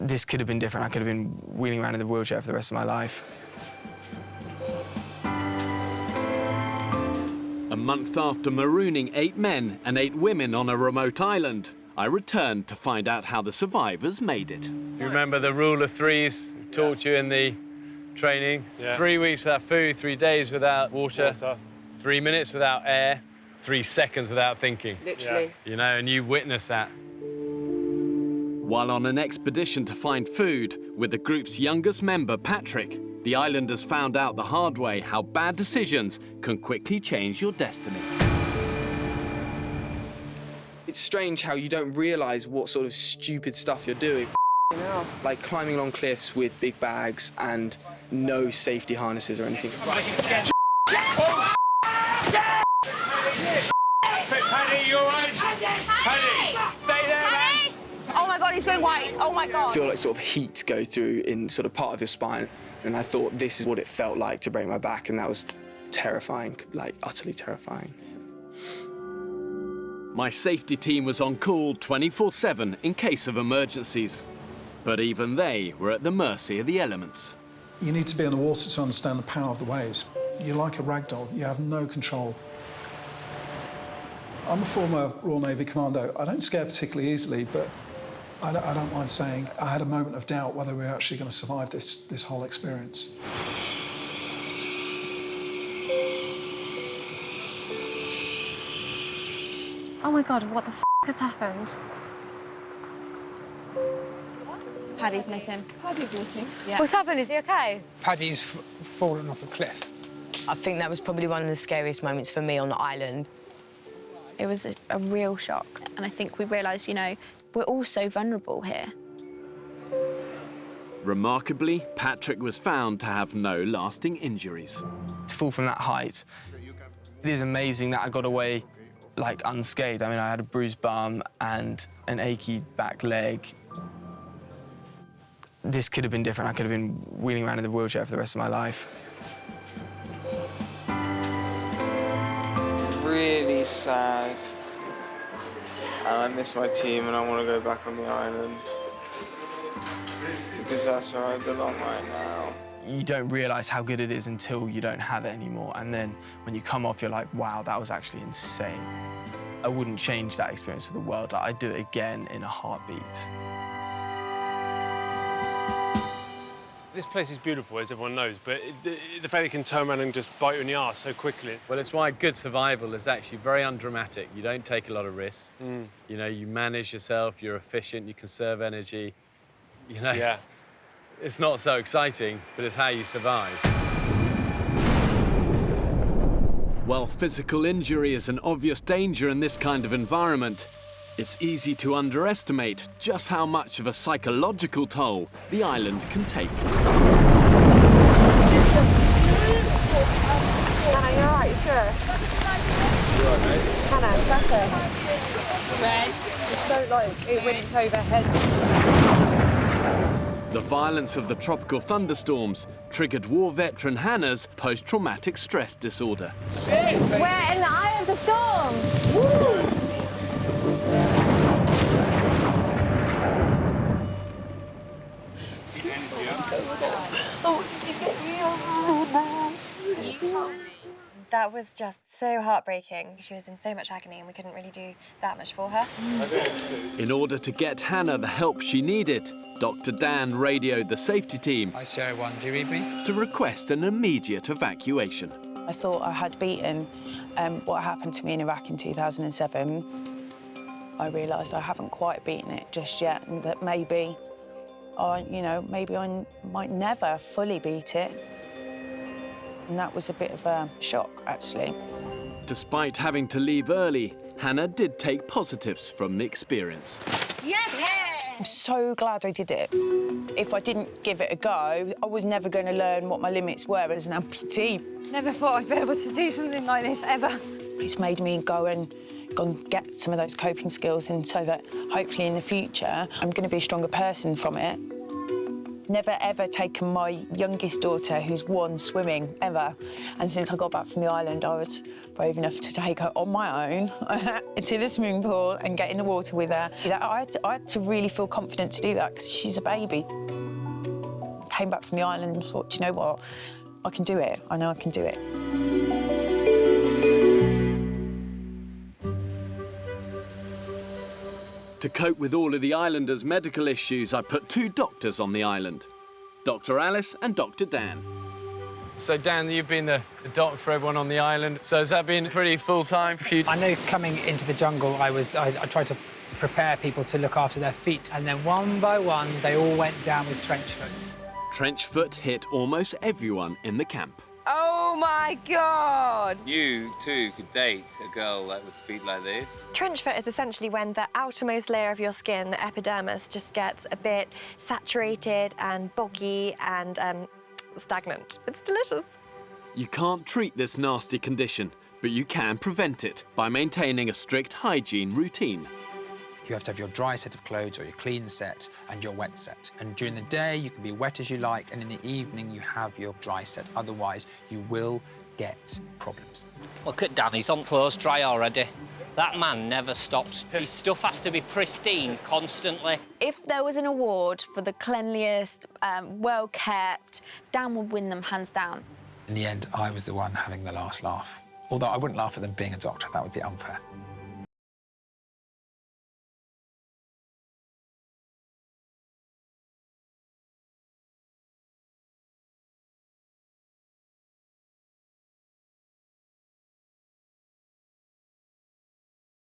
this could have been different. I could have been wheeling around in the wheelchair for the rest of my life. A month after marooning 8 men and 8 women on a remote island, I returned to find out how the survivors made it. You remember the rule of threes we taught you in the training? Yeah. 3 weeks without food, 3 days without water, 3 minutes without air, 3 seconds without thinking. Literally. Yeah. You know, and you witnessed that. While on an expedition to find food with the group's youngest member, Patrick, the islanders found out the hard way how bad decisions can quickly change your destiny. It's strange how you don't realise what sort of stupid stuff you're doing. Like climbing along cliffs with big bags and no safety harnesses or anything. Paddy, you all right? Paddy, stay there, man. Oh my God, he's going white. Oh my God. I feel like sort of heat go through in sort of part of your spine. And I thought this is what it felt like to break my back, and that was terrifying, like utterly terrifying. My safety team was on call 24/7 in case of emergencies. But even they were at the mercy of the elements. You need to be in the water to understand the power of the waves. You're like a ragdoll, you have no control. I'm a former Royal Navy commando. I don't scare particularly easily, but I don't mind saying I had a moment of doubt whether we were actually going to survive this whole experience. Oh my God, what the f has happened? Paddy's missing. Paddy's missing. Yeah. What's happened? Is he okay? Paddy's fallen off a cliff. I think that was probably one of the scariest moments for me on the island. It was a real shock. And I think we realised, you know, we're all so vulnerable here. Remarkably, Patrick was found to have no lasting injuries. To fall from that height, it is amazing that I got away, like, unscathed. I mean, I had a bruised bum and an achy back leg. This could have been different. I could have been wheeling around in the wheelchair for the rest of my life. Really sad. And I miss my team and I want to go back on the island. Because that's where I belong right now. You don't realise how good it is until you don't have it anymore. And then when you come off, you're like, wow, that was actually insane. I wouldn't change that experience for the world. Like, I'd do it again in a heartbeat. This place is beautiful, as everyone knows, but the fact it can turn around and just bite you in the arse so quickly. Well, it's why good survival is actually very undramatic. You don't take a lot of risks. You know, you manage yourself, you're efficient, you conserve energy. You know, yeah. It's not so exciting, but it's how you survive. While physical injury is an obvious danger in this kind of environment, it's easy to underestimate just how much of a psychological toll the island can take. Hannah, you're right, you sure? You're right, mate. Hannah, better. Red. Just don't like it when it's overhead. The violence of the tropical thunderstorms triggered war veteran Hannah's post-traumatic stress disorder. We're in the eye of the storm. That was just so heartbreaking. She was in so much agony and we couldn't really do that much for her. In order to get Hannah the help she needed, Dr. Dan radioed the safety team ICO1, do you read me? to request an immediate evacuation. I thought I had beaten what happened to me in Iraq in 2007. I realised I haven't quite beaten it just yet, and that maybe maybe I might never fully beat it. And that was a bit of a shock, actually. Despite having to leave early, Hannah did take positives from the experience. Yes! I'm so glad I did it. If I didn't give it a go, I was never going to learn what my limits were as an amputee. Never thought I'd be able to do something like this, ever. It's made me go and get some of those coping skills, and so that hopefully in the future I'm going to be a stronger person from it. never ever taken my youngest daughter, who's 1, swimming ever. And since I got back from the island, I was brave enough to take her on my own to the swimming pool and get in the water with her. I had to really feel confident to do that because she's a baby. Came back from the island and thought, do you know what? I can do it. I know I can do it. To cope with all of the islanders' medical issues, I put 2 doctors on the island, Dr. Alice and Dr. Dan. So, Dan, you've been the doc for everyone on the island. So has that been pretty full-time for you? I know coming into the jungle, I tried to prepare people to look after their feet, and then one by one, they all went down with trench foot. Trench foot hit almost everyone in the camp. Oh, my God! You, too, could date a girl with feet like this. Trench foot is essentially when the outermost layer of your skin, the epidermis, just gets a bit saturated and boggy and stagnant. It's delicious. You can't treat this nasty condition, but you can prevent it by maintaining a strict hygiene routine. You have to have your dry set of clothes or your clean set and your wet set. And during the day, you can be wet as you like, and in the evening, you have your dry set. Otherwise, you will get problems. Look at Dan, he's on clothes dry already. That man never stops. His stuff has to be pristine constantly. If there was an award for the cleanliest, well-kept, Dan would win them hands down. In the end, I was the one having the last laugh. Although I wouldn't laugh at them being a doctor, that would be unfair.